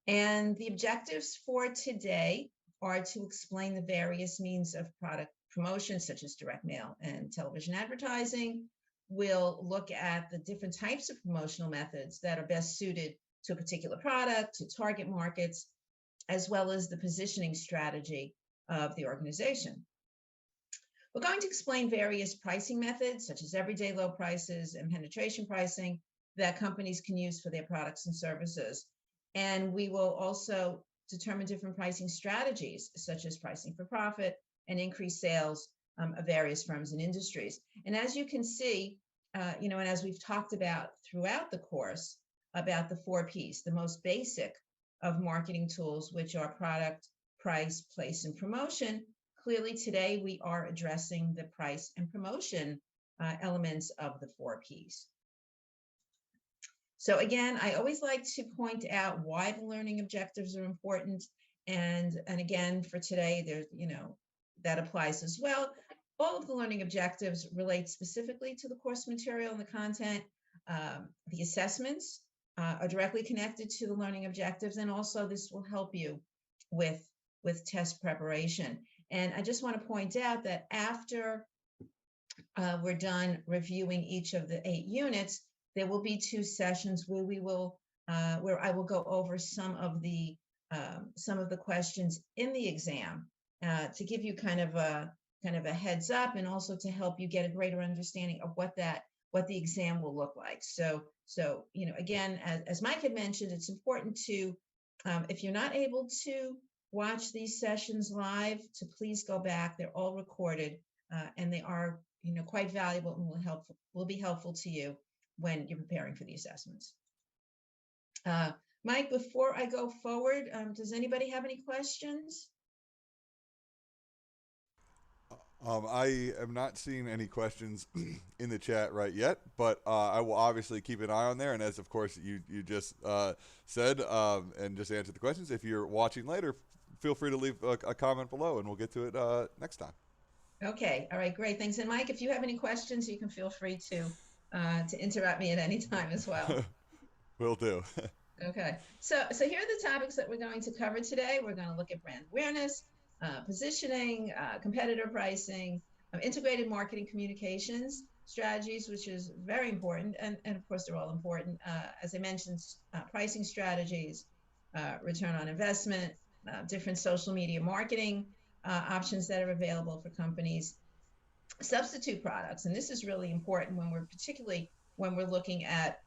And the objectives for today are to explain the various means of product promotion, such as direct mail and television advertising. We'll look at the different types of promotional methods that are best suited to a particular product, to target markets, as well as the positioning strategy of the organization. We're going to explain various pricing methods, such as everyday low prices and penetration pricing, that companies can use for their products and services. And we will also determine different pricing strategies, such as pricing for profit and increased sales of various firms and industries. And as you can see, and as we've talked about throughout the course, about the 4 Ps, the most basic of marketing tools, which are product, price, place, and promotion. Clearly, today we are addressing the price and promotion elements of the 4 Ps. So again, I always like to point out why the learning objectives are important. And again, for today, there's, that applies as well. All of the learning objectives relate specifically to the course material and the content. The assessments are directly connected to the learning objectives, and also this will help you with test preparation. And I just want to point out that after we're done reviewing each of the 8 units, there will be 2 sessions where we will where I will go over some of the questions in the exam to give you kind of a heads up, and also to help you get a greater understanding of what the exam will look like. So again, as Mike had mentioned, it's important to, if you're not able to watch these sessions live, to please go back. They're all recorded, and they are quite valuable and will be helpful to you when you're preparing for the assessments. Mike, before I go forward, does anybody have any questions? I am not seeing any questions in the chat right yet, but I will obviously keep an eye on there. And as of course you just said, and just answer the questions. If you're watching later, feel free to leave a comment below, and we'll get to it next time. Okay. All right. Great. Thanks. And Mike, if you have any questions, you can feel free to interrupt me at any time as well. Will do. Okay. So here are the topics that we're going to cover today. We're going to look at brand awareness, positioning, competitor pricing, integrated marketing communications strategies, which is very important. And of course, they're all important. As I mentioned, pricing strategies, return on investment, different social media marketing options that are available for companies, substitute products. And this is really important particularly when we're looking at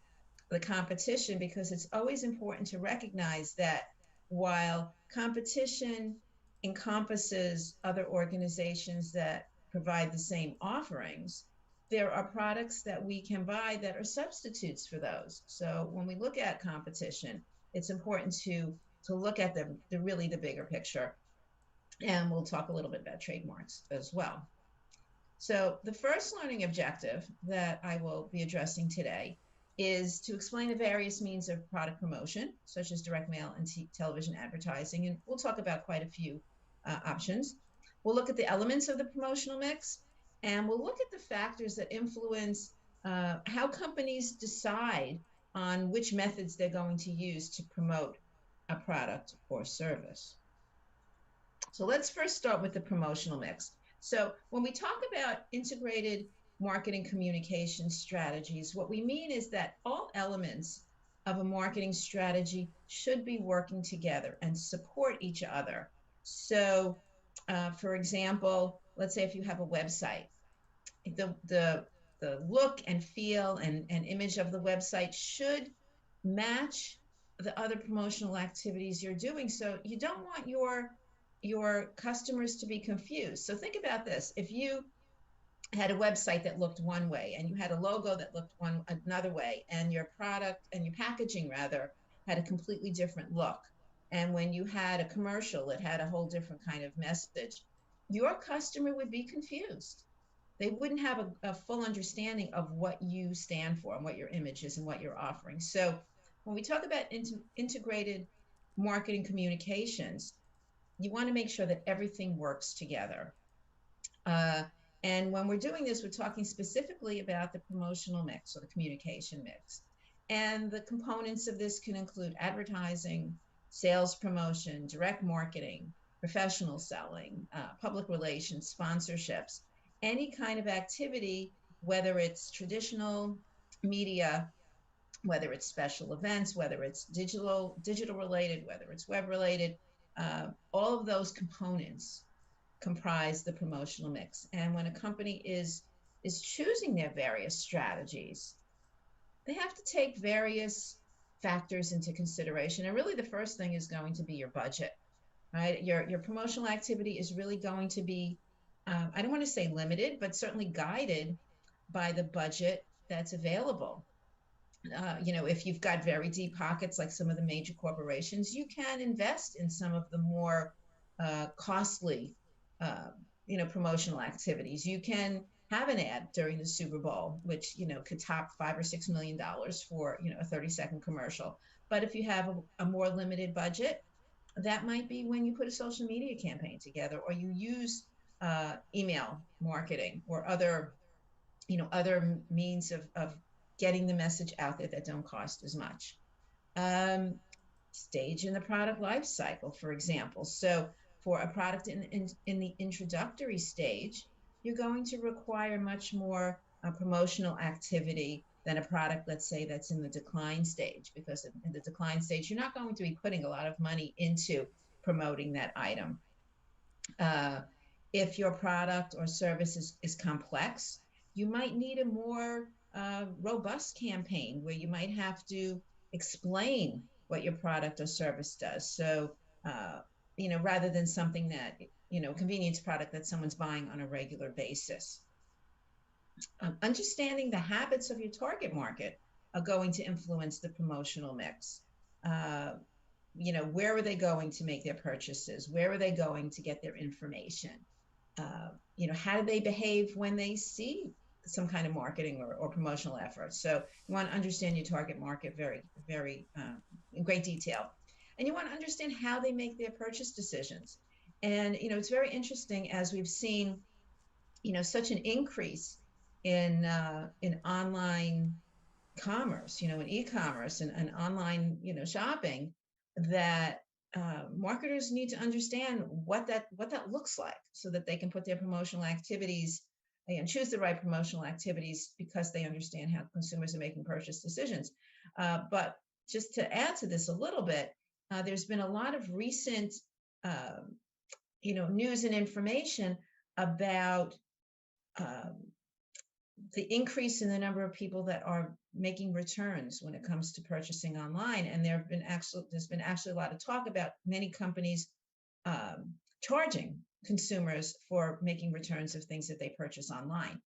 the competition, because it's always important to recognize that while competition encompasses other organizations that provide the same offerings, there are products that we can buy that are substitutes for those. So when we look at competition, it's important to look at the bigger picture. And we'll talk a little bit about trademarks as well. So the first learning objective that I will be addressing today is to explain the various means of product promotion, such as direct mail and television advertising. And we'll talk about quite a few options. We'll look at the elements of the promotional mix, and we'll look at the factors that influence how companies decide on which methods they're going to use to promote a product or service. So let's first start with the promotional mix. So when we talk about integrated marketing communication strategies, what we mean is that all elements of a marketing strategy should be working together and support each other. So, for example, let's say if you have a website, the look and feel and image of the website should match the other promotional activities you're doing. So you don't want your customers to be confused. So think about this. If you had a website that looked one way, and you had a logo that looked another way, and your product and your packaging rather had a completely different look, and when you had a commercial, it had a whole different kind of message, your customer would be confused. They wouldn't have a full understanding of what you stand for and what your image is and what you're offering. So when we talk about integrated marketing communications, you want to make sure that everything works together. And when we're doing this, we're talking specifically about the promotional mix or the communication mix. And the components of this can include advertising, sales promotion, direct marketing, professional selling, public relations, sponsorships, any kind of activity, whether it's traditional media, whether it's special events, whether it's digital related, whether it's web related, all of those components comprise the promotional mix. And when a company is choosing their various strategies, they have to take various factors into consideration. And really, the first thing is going to be your budget, right? Your promotional activity is really going to be, I don't want to say limited, but certainly guided by the budget that's available. If you've got very deep pockets like some of the major corporations, you can invest in some of the more costly, uh, promotional activities. You can have an ad during the Super Bowl, which could top $5 or $6 million for a 30-second commercial. But if you have a more limited budget, that might be when you put a social media campaign together, or you use email marketing or other means of getting the message out there that don't cost as much. Um, Stage in the product life cycle, for example. So for a product in the introductory stage, you're going to require much more promotional activity than a product, let's say, that's in the decline stage, because in the decline stage, you're not going to be putting a lot of money into promoting that item. Uh, if your product or service is complex, you might need a more robust campaign where you might have to explain what your product or service does. So, rather than something that, convenience product that someone's buying on a regular basis. Understanding the habits of your target market are going to influence the promotional mix. Uh, where are they going to make their purchases? Where are they going to get their information? How do they behave when they see some kind of marketing or promotional efforts? So you want to understand your target market very, very in great detail. And you want to understand how they make their purchase decisions. And, it's very interesting as we've seen, such an increase in online commerce, in e-commerce and online, shopping, that marketers need to understand what that looks like so that they can put their promotional activities and choose the right promotional activities because they understand how consumers are making purchase decisions. But just to add to this a little bit, there's been a lot of recent, news and information about um, the increase in the number of people that are making returns when it comes to purchasing online. And there's been actually a lot of talk about many companies charging consumers for making returns of things that they purchase online.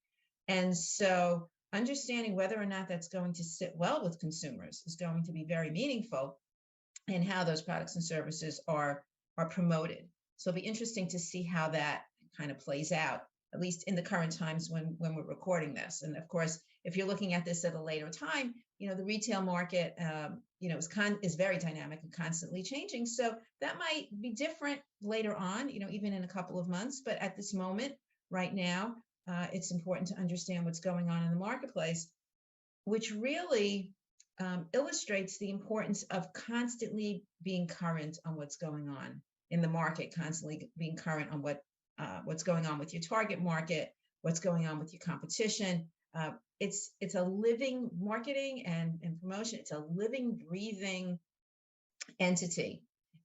And so understanding whether or not that's going to sit well with consumers is going to be very meaningful in how those products and services are promoted. So it'll be interesting to see how that kind of plays out, at least in the current times when we're recording this. And of course, if you're looking at this at a later time, the retail market, is very dynamic and constantly changing. So that might be different later on, even in a couple of months. But at this moment, right now, it's important to understand what's going on in the marketplace, which really illustrates the importance of constantly being current on what's going on in the market, constantly being current on what's going on with your target market, what's going on with your competition. It's a living marketing and promotion. It's a living, breathing entity,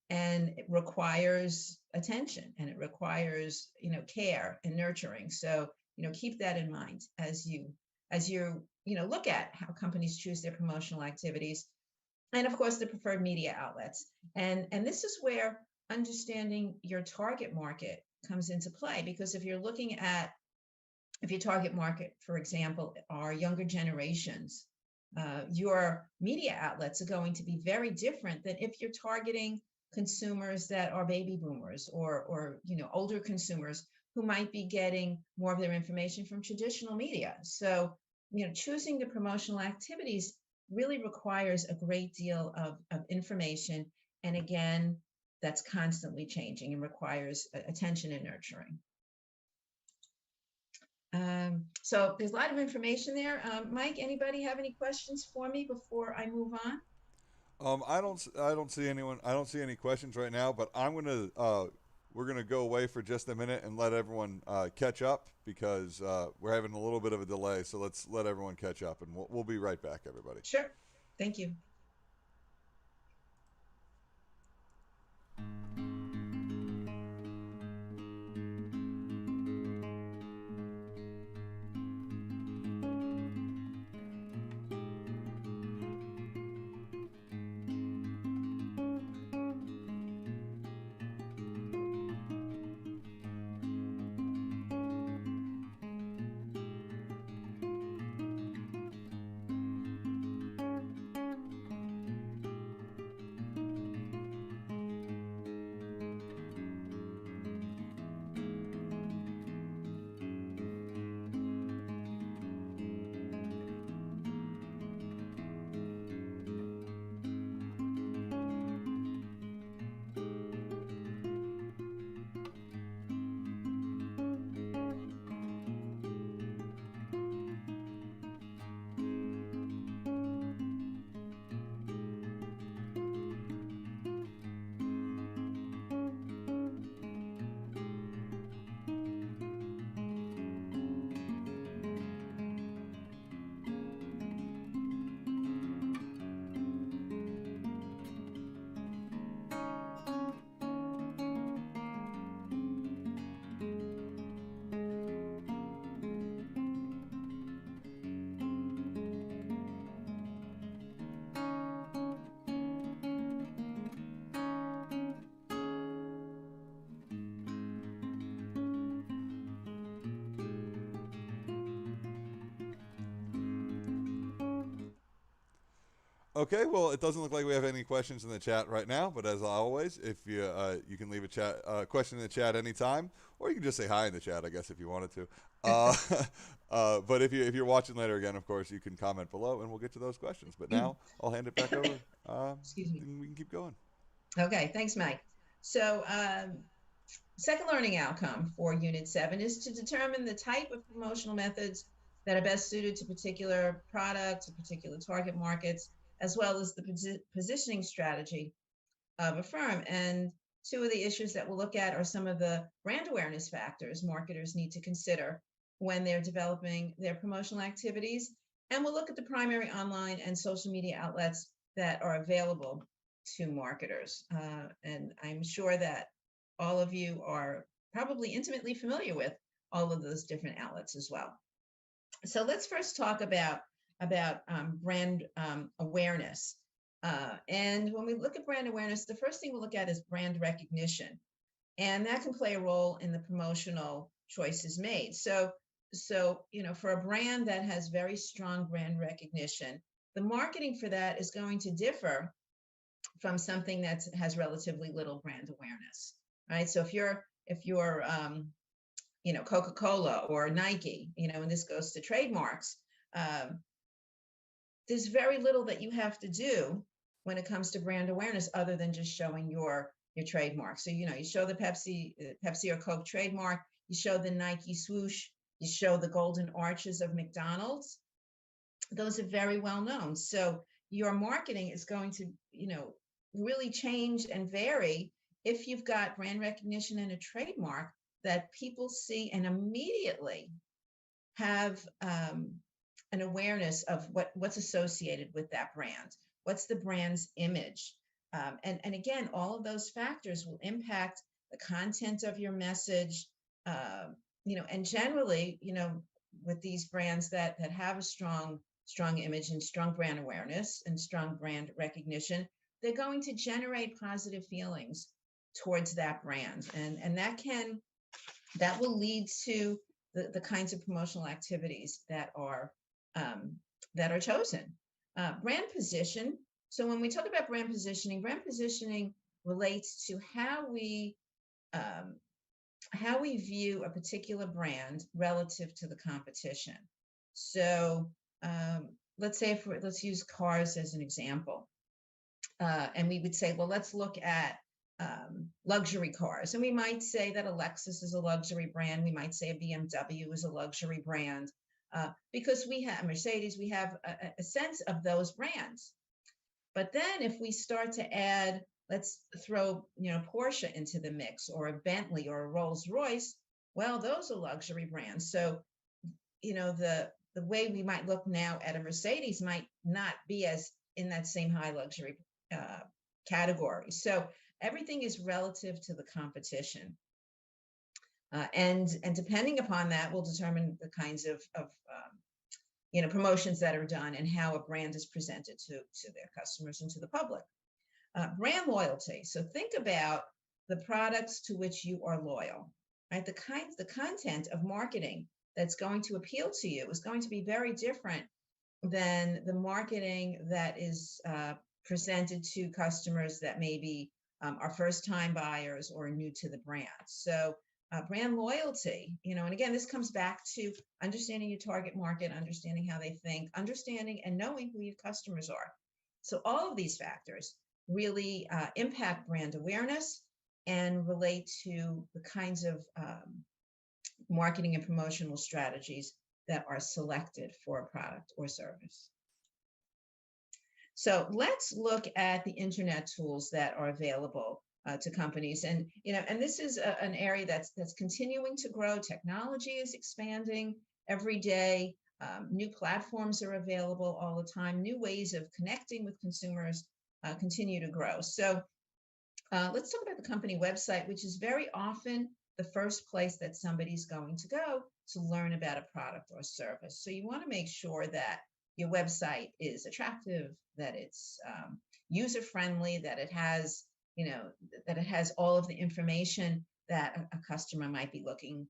and it requires attention and it requires care and nurturing. So keep that in mind as you look at how companies choose their promotional activities, and of course the preferred media outlets. And this is where understanding your target market comes into play, because if your target market, for example, are younger generations, your media outlets are going to be very different than if you're targeting consumers that are baby boomers or older consumers who might be getting more of their information from traditional media. So choosing the promotional activities really requires a great deal of information, and again, that's constantly changing and requires attention and nurturing. So there's a lot of information there. Mike, anybody have any questions for me before I move on? I don't see anyone. I don't see any questions right now. But we're gonna go away for just a minute and let everyone catch up because we're having a little bit of a delay. So let's let everyone catch up, and we'll be right back, everybody. Sure. Thank you. Okay, well, it doesn't look like we have any questions in the chat right now, but as always, if you can leave a chat question in the chat anytime, or you can just say hi in the chat, I guess, if you wanted to. But if you're watching later again, of course, you can comment below, and we'll get to those questions. But now I'll hand it back over, Excuse me. and we can keep going. Okay, thanks, Mike. So, second learning outcome for Unit 7 is to determine the type of promotional methods that are best suited to particular products or particular target markets, as well as the positioning strategy of a firm. And two of the issues that we'll look at are some of the brand awareness factors marketers need to consider when they're developing their promotional activities. And we'll look at the primary online and social media outlets that are available to marketers. And I'm sure that all of you are probably intimately familiar with all of those different outlets as well. So let's first talk about brand awareness. And when we look at brand awareness, the first thing we'll look at is brand recognition, and that can play a role in the promotional choices made. So for a brand that has very strong brand recognition, the marketing for that is going to differ from something that has relatively little brand awareness, right? So if you're Coca-Cola or Nike, and this goes to trademarks, there's very little that you have to do when it comes to brand awareness other than just showing your trademark. So, you show the Pepsi or Coke trademark, you show the Nike swoosh, you show the golden arches of McDonald's. Those are very well known. So your marketing is going to, really change and vary if you've got brand recognition and a trademark that people see and immediately have an awareness of what's associated with that brand. What's the brand's image? And again, all of those factors will impact the content of your message. And generally, with these brands that have a strong image and strong brand awareness and strong brand recognition, they're going to generate positive feelings towards that brand. And that will lead to the kinds of promotional activities that are chosen. Brand position. So when we talk about brand positioning relates to how we view a particular brand relative to the competition. So let's use cars as an example. And we would say, well, let's look at luxury cars. And we might say that a Lexus is a luxury brand. We might say a BMW is a luxury brand because we have Mercedes, we have a sense of those brands. But then if we start to add, let's throw, Porsche into the mix, or a Bentley, or a Rolls Royce, well, those are luxury brands. So, the way we might look now at a Mercedes might not be as in that same high luxury category. So everything is relative to the competition. And depending upon that will determine the kinds of promotions that are done, and how a brand is presented to their customers and to the public. Brand loyalty. So think about the products to which you are loyal, right? The content of marketing that's going to appeal to you is going to be very different than the marketing that is presented to customers that maybe are first-time buyers or new to the brand. So brand loyalty, and again, this comes back to understanding your target market, understanding how they think, understanding and knowing who your customers are. So all of these factors really impact brand awareness and relate to the kinds of marketing and promotional strategies that are selected for a product or service. So let's look at the internet tools that are available to companies, and this is an area that's continuing to grow. Technology is expanding every day. New platforms are available all the time. New ways of connecting with consumers continue to grow. So let's talk about the company website, which is very often the first place that somebody's going to go to learn about a product or service. So you want to make sure that your website is attractive, that it's user-friendly, that it has all of the information that a customer might be looking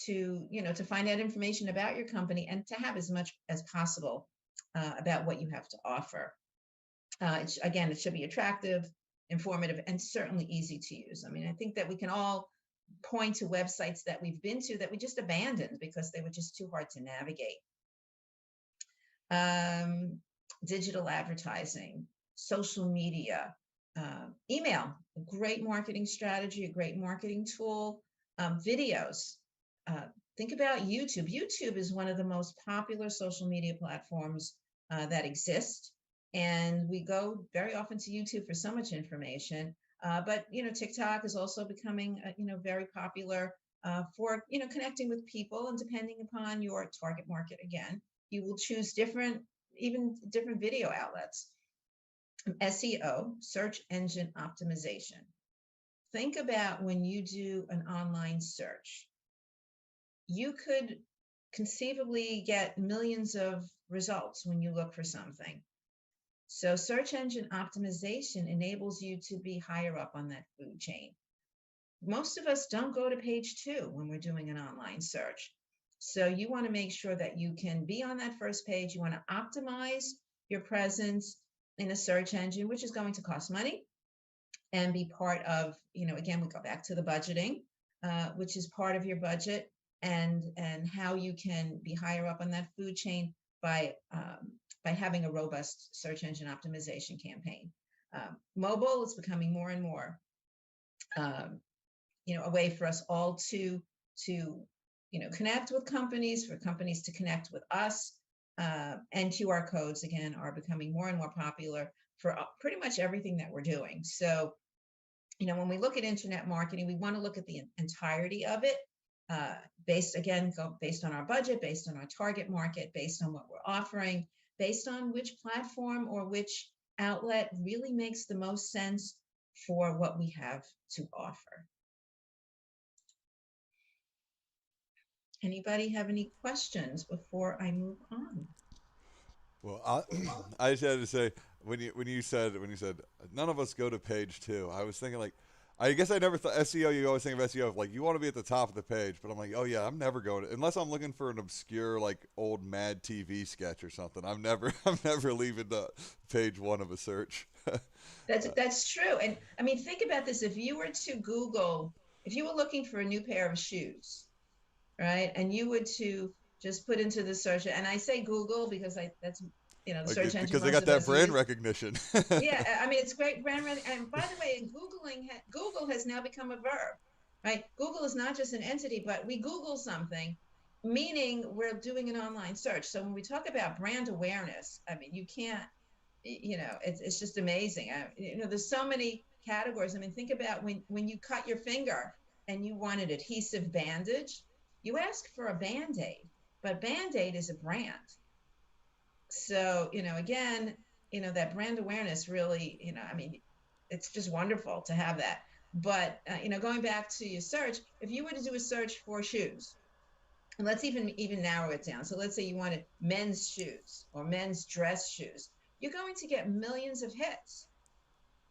to find out information about your company, and to have as much as possible about what you have to offer. It should be attractive, informative, and certainly easy to use. I mean, I think that we can all point to websites that we've been to that we just abandoned because they were just too hard to navigate. Digital advertising, social media, email, a great marketing strategy, a great marketing tool. Videos. Think about YouTube. YouTube is one of the most popular social media platforms that exist. And we go very often to YouTube for so much information. But TikTok is also becoming very popular for connecting with people, and depending upon your target market, again, you will choose different video outlets. SEO, search engine optimization. Think about when you do an online search, you could conceivably get millions of results when you look for something. So search engine optimization enables you to be higher up on that food chain. Most of us don't go to page 2 when we're doing an online search. So you want to make sure that you can be on that first page. You want to optimize your presence in a search engine, which is going to cost money, and be part of, again, we go back to the budgeting, which is part of your budget, and how you can be higher up on that food chain by having a robust search engine optimization campaign. Mobile is becoming more and more, a way for us all to connect with companies, for companies to connect with us. And QR codes, again, are becoming more and more popular for pretty much everything that we're doing. So, when we look at internet marketing, we want to look at the entirety of it, based on our budget, based on our target market, based on what we're offering, based on which platform or which outlet really makes the most sense for what we have to offer. Anybody have any questions before I move on? Well, I just had to say, when you said none of us go to page 2, I was thinking, like, I guess I never thought SEO. You always think of SEO like you want to be at the top of the page, but I'm like, oh yeah, I'm never going to, unless I'm looking for an obscure like old Mad TV sketch or something. I'm never leaving the page 1 of a search. That's true. And I mean, think about this: if you were looking for a new pair of shoes, right, and you were to just put into the search, and I say Google because that's the Like, search engine because they got that brand recognition. Yeah, I mean, it's great brand recognition. And by the way, Google has now become a verb, right? Google is not just an entity, but we Google something, meaning we're doing an online search. So when we talk about brand awareness, I mean, you can't it's just amazing. There's so many categories. I mean, think about when you cut your finger and you want an adhesive bandage, you ask for a Band-Aid, but Band-Aid is a brand. So, again, that brand awareness really, I mean, it's just wonderful to have that. But, going back to your search, if you were to do a search for shoes, and let's even narrow it down. So let's say you wanted men's shoes or men's dress shoes. You're going to get millions of hits.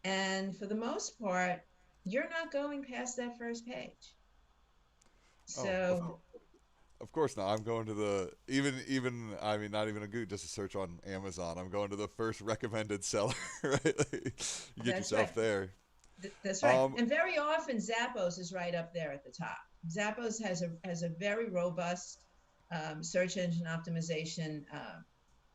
And for the most part, you're not going past that first page. Oh, So, of course not. I'm going to the even I mean not even a Google, just a search on Amazon. I'm going to the first recommended seller, right? Like, you get that's right. yourself there. That's right. Um, And very often Zappos is right up there at the top. Zappos has a very robust search engine optimization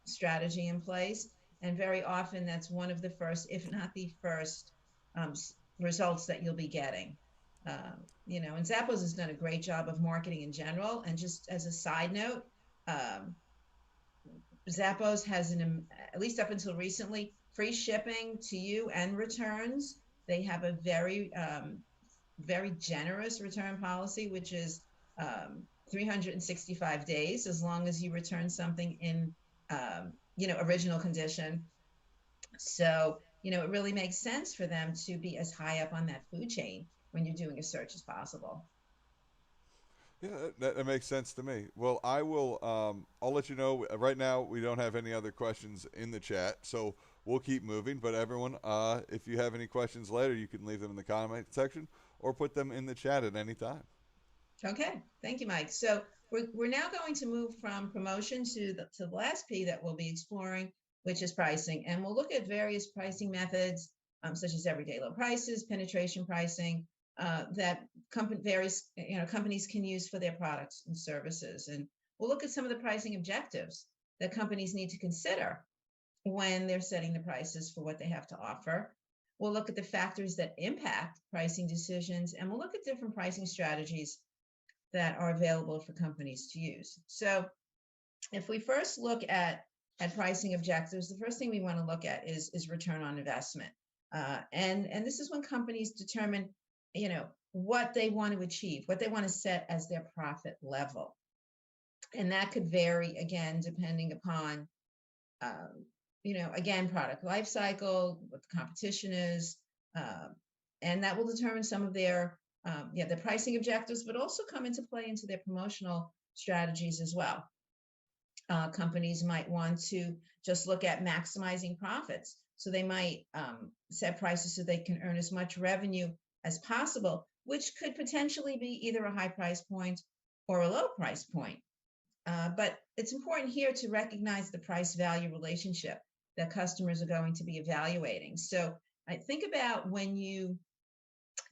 strategy in place, and very often that's one of the first, if not the first, um, results that you'll be getting. And Zappos has done a great job of marketing in general. And just as a side note, um, Zappos has at least up until recently, free shipping to you and returns. They have a very generous return policy, which is 365 days, as long as you return something in, original condition. So, it really makes sense for them to be as high up on that food chain when you're doing a search as possible. yeah, that makes sense to me. Well, I will. I'll let you know. Right now, we don't have any other questions in the chat, so we'll keep moving. But everyone, if you have any questions later, you can leave them in the comment section or put them in the chat at any time. Okay, thank you, Mike. So we're now going to move from promotion to the last P that we'll be exploring, which is pricing. And we'll look at various pricing methods, such as everyday low prices, penetration pricing, that various companies can use for their products and services. And we'll look at some of the pricing objectives that companies need to consider when they're setting the prices for what they have to offer. We'll look at the factors that impact pricing decisions, and we'll look at different pricing strategies that are available for companies to use. So if we first look at pricing objectives, the first thing we want to look at is return on investment. And this is when companies determine, what they want to achieve, what they want to set as their profit level. And that could vary, again, depending upon, again, product life cycle, what the competition is, and that will determine some of the pricing objectives, but also come into play into their promotional strategies as well. Companies might want to just look at maximizing profits. So they might set prices so they can earn as much revenue as possible, which could potentially be either a high price point or a low price point. But it's important here to recognize the price value relationship that customers are going to be evaluating. So I think about when you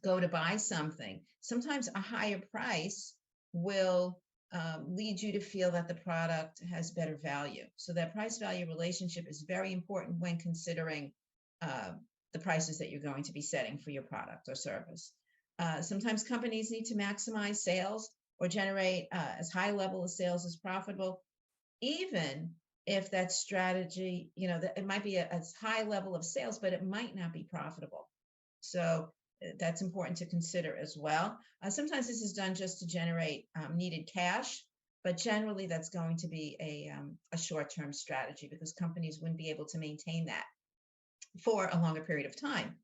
go to buy something, sometimes a higher price will lead you to feel that the product has better value. So that price value relationship is very important when considering the prices that you're going to be setting for your product or service. Sometimes companies need to maximize sales or generate as high level of sales as profitable, even if that strategy, that it might be a high level of sales, but it might not be profitable. So that's important to consider as well. Sometimes this is done just to generate needed cash, but generally that's going to be a short-term strategy because companies wouldn't be able to maintain that for a longer period of time.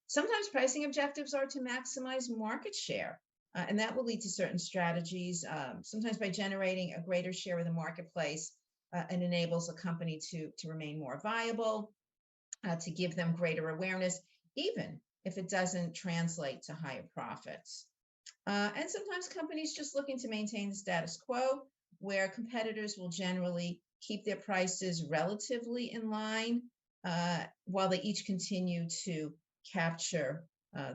Sometimes pricing objectives are to maximize market share, and that will lead to certain strategies, sometimes by generating a greater share of the marketplace, and enables a company to remain more viable, to give them greater awareness, even if it doesn't translate to higher profits. And sometimes companies just looking to maintain the status quo, where competitors will generally keep their prices relatively in line, while they each continue to capture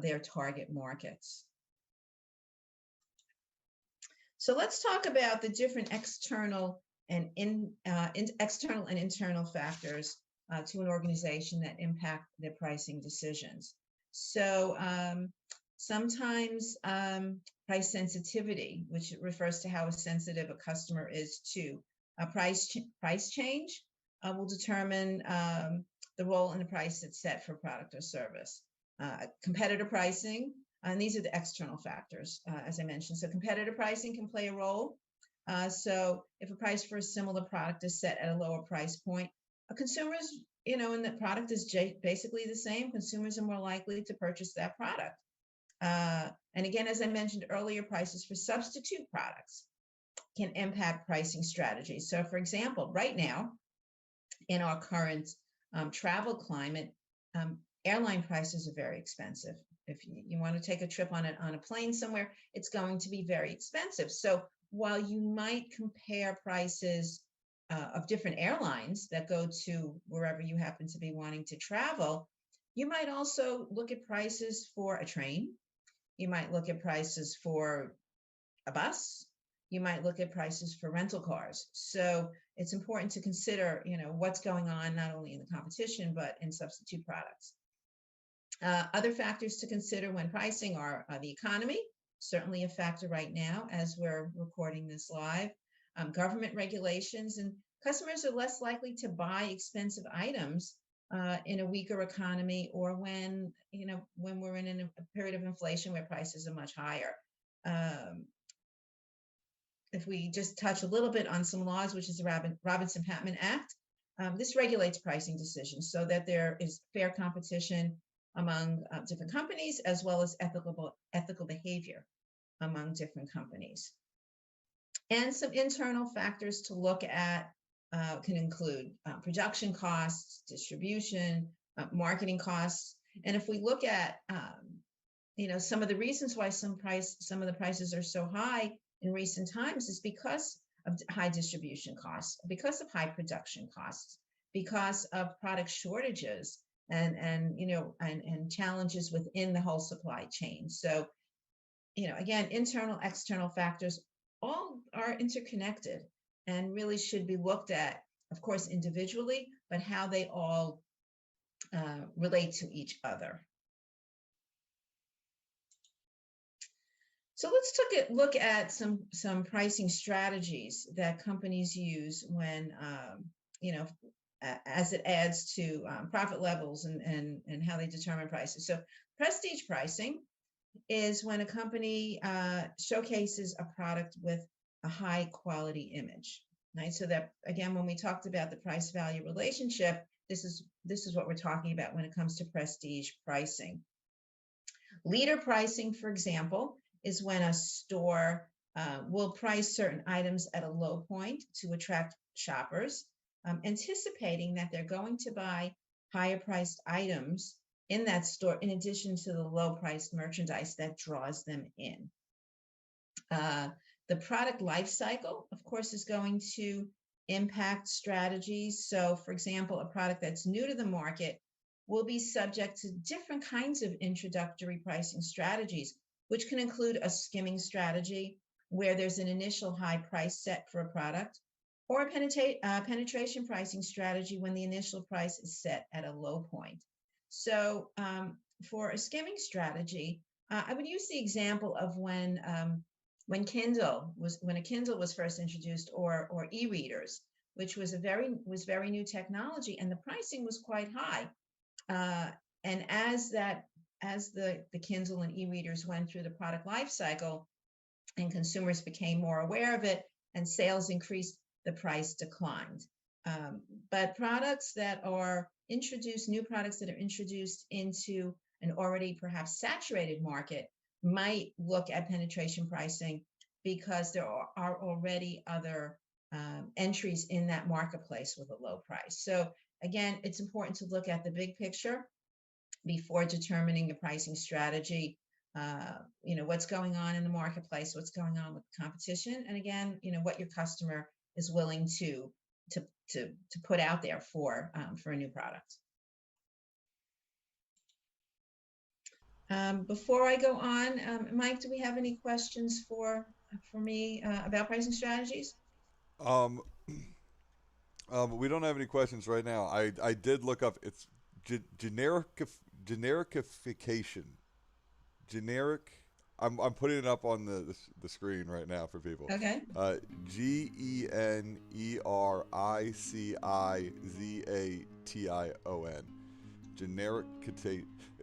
their target markets. So let's talk about the different external and external and internal factors to an organization that impact their pricing decisions. So sometimes price sensitivity, which refers to how sensitive a customer is to a price change, will determine the role and the price that's set for product or service. Competitor pricing, and these are the external factors, as I mentioned. So competitor pricing can play a role. So if a price for a similar product is set at a lower price point, consumers, and the product is basically the same, consumers are more likely to purchase that product. And again, as I mentioned earlier, prices for substitute products can impact pricing strategies. So for example, right now, in our current travel climate, airline prices are very expensive. If you want to take a trip on a plane somewhere, it's going to be very expensive. So while you might compare prices of different airlines that go to wherever you happen to be wanting to travel, you might also look at prices for a train. You might look at prices for a bus. You might look at prices for rental cars. So it's important to consider, what's going on not only in the competition, but in substitute products. Other factors to consider when pricing are the economy, certainly a factor right now as we're recording this live, government regulations, and customers are less likely to buy expensive items in a weaker economy, or when we're in a period of inflation where prices are much higher. If we just touch a little bit on some laws, which is the Robinson-Patman Act, this regulates pricing decisions so that there is fair competition among different companies, as well as ethical behavior among different companies. And some internal factors to look at can include production costs, distribution, marketing costs. And if we look at some of the reasons why some of the prices are so high in recent times is because of high distribution costs, because of high production costs, because of product shortages, and challenges within the whole supply chain. So, again, internal, external factors all are interconnected and really should be looked at, of course, individually, but how they all relate to each other. So let's look at some pricing strategies that companies use when, as it adds to profit levels and how they determine prices. So prestige pricing is when a company showcases a product with a high quality image, right? So that, again, when we talked about the price value relationship, this is what we're talking about when it comes to prestige pricing. Leader pricing, for example, is when a store will price certain items at a low point to attract shoppers, anticipating that they're going to buy higher priced items in that store, in addition to the low priced merchandise that draws them in. The product life cycle, of course, is going to impact strategies. So, for example, a product that's new to the market will be subject to different kinds of introductory pricing strategies, which can include a skimming strategy where there's an initial high price set for a product, or a penetration pricing strategy when the initial price is set at a low point. So for a skimming strategy, I would use the example of when a Kindle was first introduced, or e-readers, which was very new technology, and the pricing was quite high. And as the Kindle and e-readers went through the product life cycle and consumers became more aware of it and sales increased, the price declined. But products that are introduced, new products that are introduced into an already perhaps saturated market, might look at penetration pricing because there are already other entries in that marketplace with a low price. So again, it's important to look at the big picture before determining the pricing strategy. What's going on in the marketplace, what's going on with the competition, and again, what your customer is willing to put out there for a new product. Before I go on, Mike, do we have any questions for me about pricing strategies? We don't have any questions right now. I did look up. It's genericification. Generic. I'm putting it up on the screen right now for people. Okay. Genericization. Generic.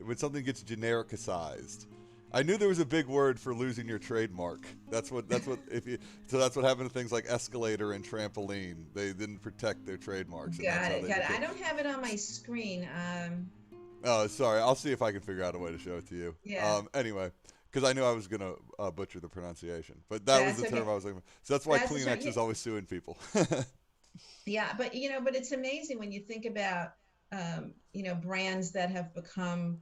When something gets genericized. I knew there was a big word for losing your trademark. That's what if you so that's what happened to things like escalator and trampoline. They didn't protect their trademarks, and that's Got how it. they Got it. became. I don't have it on my screen. Oh, sorry. I'll see if I can figure out a way to show it to you. Yeah, Anyway, because I knew I was gonna butcher the pronunciation, but that was that's the term okay. I was looking for. So that's why That's the term. Kleenex is always suing people. Yeah, but but it's amazing when you think about brands that have become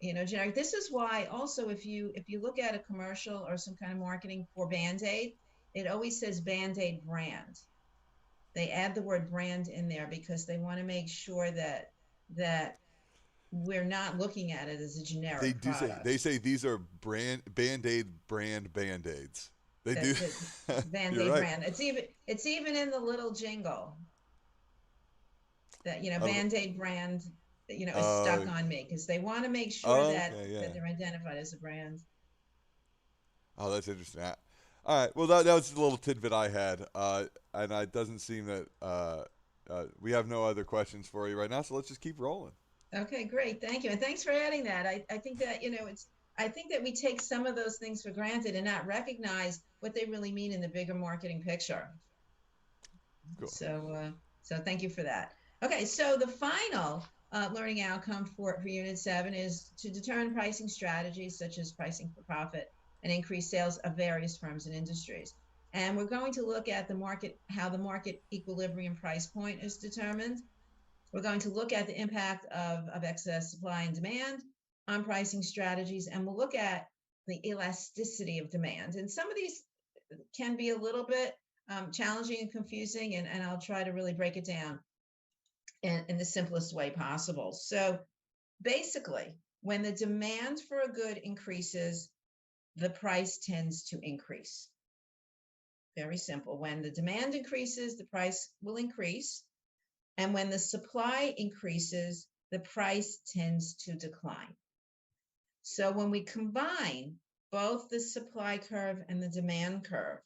generic. This is why also if you look at a commercial or some kind of marketing for Band-Aid, it always says Band-Aid brand. They add the word brand in there because they want to make sure that we're not looking at it as a They generic do say product. these are brand Band-Aid brand Band-Aids. They do. The You're Band-Aid right. brand. It's even in the little jingle that Uh, Band-Aid brand is uh, stuck on me because they want to make sure that okay, yeah. they're identified as a brand. Oh, that's interesting. All right. Well, that was a little tidbit I had, and it doesn't seem that we have no other questions for you right now. So let's just keep rolling. Okay, great. Thank you. And thanks for adding that. I think that, I think that we take some of those things for granted and not recognize what they really mean in the bigger marketing picture. Cool. So thank you for that. Okay, so the final learning outcome for Unit 7 is to determine pricing strategies such as pricing for profit and increase sales of various firms and industries. And we're going to look at the market, how the market equilibrium price point is determined. We're going to look at the impact of excess supply and demand on pricing strategies, and we'll look at the elasticity of demand. And some of these can be a little bit challenging and confusing, and I'll try to really break it down in the simplest way possible. So basically, when the demand for a good increases, the price tends to increase. Very simple. When the demand increases, the price will increase. And when the supply increases, the price tends to decline. So when we combine both the supply curve and the demand curve,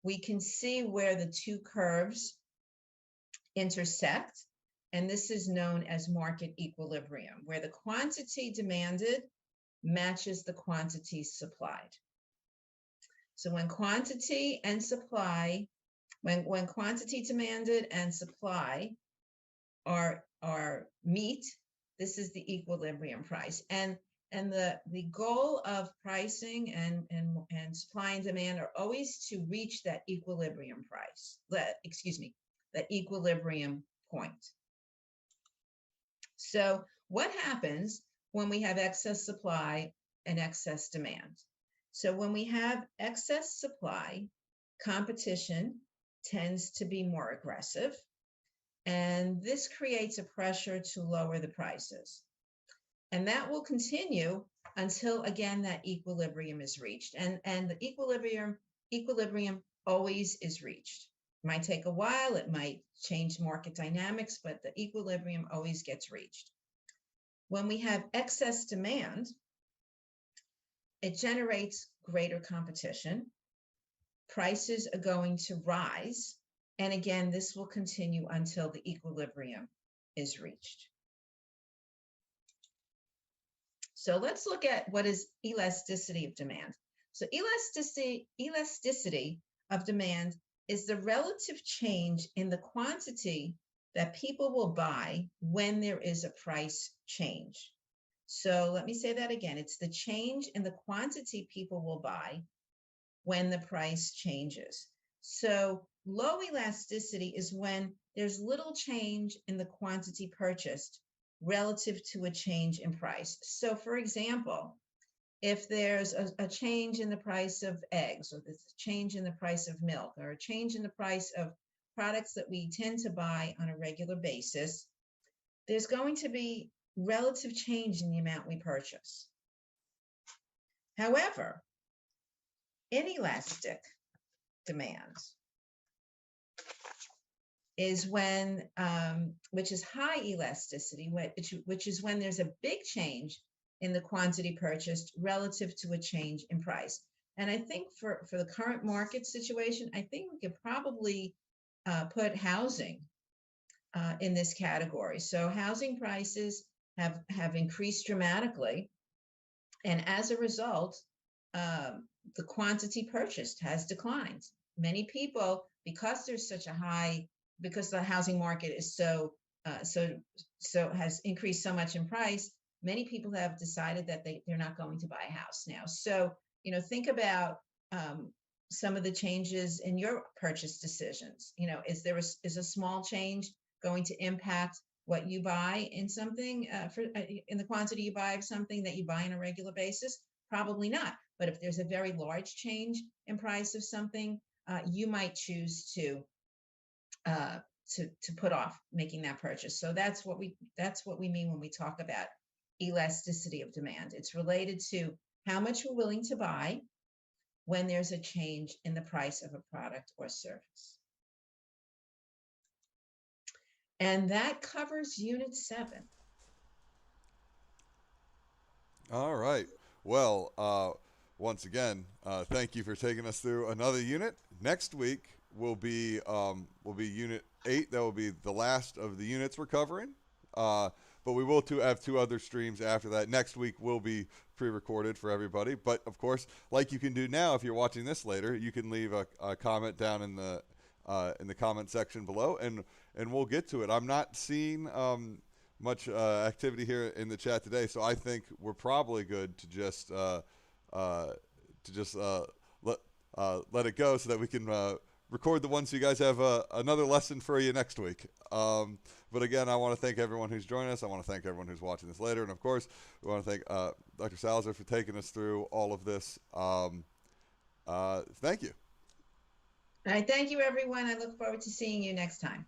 we can see where the two curves intersect. And this is known as market equilibrium, where the quantity demanded matches the quantity supplied. So when quantity and supply, when quantity demanded and supply are meet, this is the equilibrium price. And the goal of pricing and supply and demand are always to reach that equilibrium price, that equilibrium point. So what happens when we have excess supply and excess demand? So when we have excess supply, competition tends to be more aggressive, and this creates a pressure to lower the prices. And that will continue until, again, that equilibrium is reached. And the equilibrium always is reached. It might take a while, it might change market dynamics, but the equilibrium always gets reached. When we have excess demand, it generates greater competition. Prices are going to rise. And again, this will continue until the equilibrium is reached. So let's look at what is elasticity of demand. So elasticity of demand is the relative change in the quantity that people will buy when there is a price change. So let me say that again. It's the change in the quantity people will buy when the price changes. So low elasticity is when there's little change in the quantity purchased relative to a change in price. So for example, if there's a change in the price of eggs, or there's a change in the price of milk, or a change in the price of products that we tend to buy on a regular basis, there's going to be relative change in the amount we purchase. However, inelastic demand is when, which is high elasticity, which is when there's a big change in the quantity purchased relative to a change in price. And I think for the current market situation, I think we could probably put housing in this category. So housing prices have increased dramatically, and as a result, the quantity purchased has declined. Many people, because there's such a high, because the housing market is so has increased so much in price, many people have decided that they're not going to buy a house now. So, think about some of the changes in your purchase decisions. Is a small change going to impact what you buy in something in the quantity you buy of something that you buy on a regular basis? Probably not. But if there's a very large change in price of something, you might choose to put off making that purchase. So that's what we mean when we talk about elasticity of demand. It's related to how much we're willing to buy when there's a change in the price of a product or service. And that covers Unit 7. All right. Well, once again, thank you for taking us through another unit. Next week will be Unit 8. That will be the last of the units we're covering. But we will have two other streams after that. Next week will be pre-recorded for everybody. But of course, like you can do now, if you're watching this later, you can leave a comment down in the comment section below, and we'll get to it. I'm not seeing much activity here in the chat today, so I think we're probably good to just let it go so that we can record the ones so you guys have another lesson for you next week. But again, I want to thank everyone who's joined us. I want to thank everyone who's watching this later, and of course, we want to thank Dr. Salazar for taking us through all of this. Thank you. All right, thank you, everyone. I look forward to seeing you next time.